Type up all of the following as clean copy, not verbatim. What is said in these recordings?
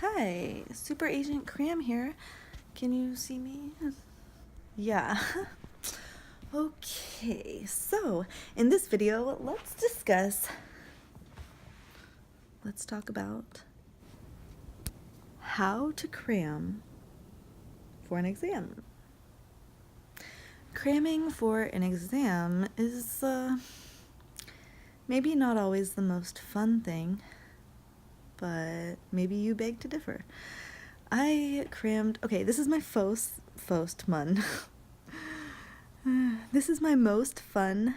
Hi, Super Agent Cram here. Can you see me? Yeah. Okay, so in this video, let's talk about how to cram for an exam. Cramming for an exam is maybe not always the most fun thing, but maybe you beg to differ. I crammed, okay, this is my this is my most fun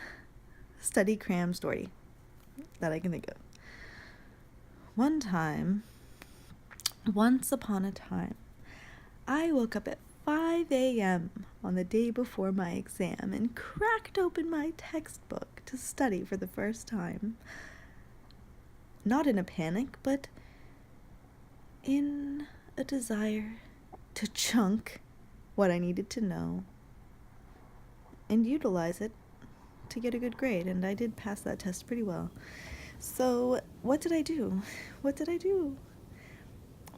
study cram story that I can think of. Once upon a time, I woke up at 5 a.m. on the day before my exam and cracked open my textbook to study for the first time. Not in a panic, but in a desire to chunk what I needed to know and utilize it to get a good grade, and I did pass that test pretty well. So what did I do?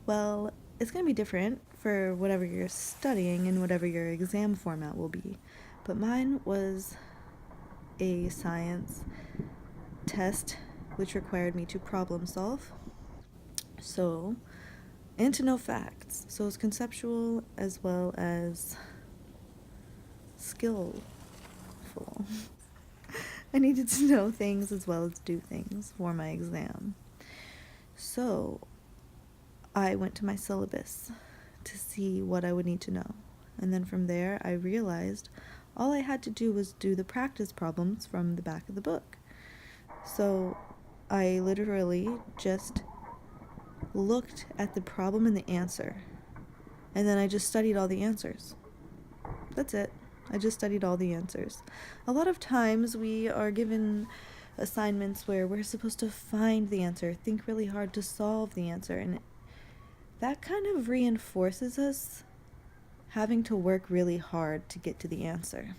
Well, it's going to be different for whatever you're studying and whatever your exam format will be, but mine was a science test which required me to problem solve, and to know facts. So it's conceptual as well as skillful. I needed to know things as well as do things for my exam. So I went to my syllabus to see what I would need to know. And then from there, I realized all I had to do was do the practice problems from the back of the book. So I literally just looked at the problem and the answer, and then I just studied all the answers. That's it. I just studied all the answers. A lot of times we are given assignments where we're supposed to find the answer, think really hard to solve the answer, and that kind of reinforces us having to work really hard to get to the answer.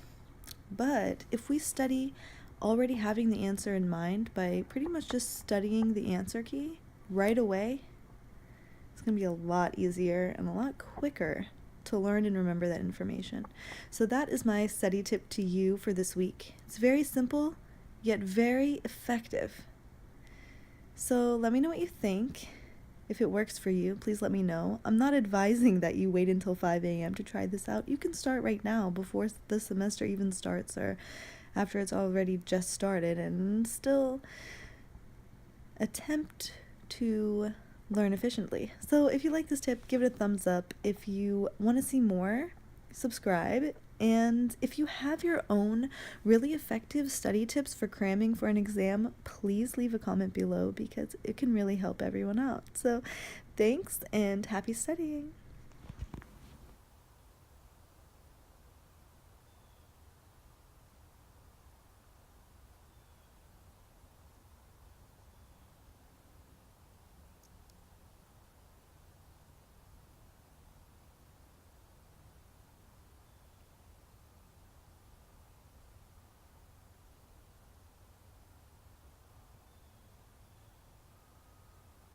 But if we study already having the answer in mind by pretty much just studying the answer key right away, it's going to be a lot easier and a lot quicker to learn and remember that information. So that is my study tip to you for this week. It's very simple, yet very effective. So let me know what you think. If it works for you, please let me know. I'm not advising that you wait until 5 a.m. to try this out. You can start right now before the semester even starts, or after it's already just started, and still attempt to learn efficiently. So if you like this tip, give it a thumbs up. If you want to see more, subscribe. And if you have your own really effective study tips for cramming for an exam, please leave a comment below because it can really help everyone out. So thanks and happy studying.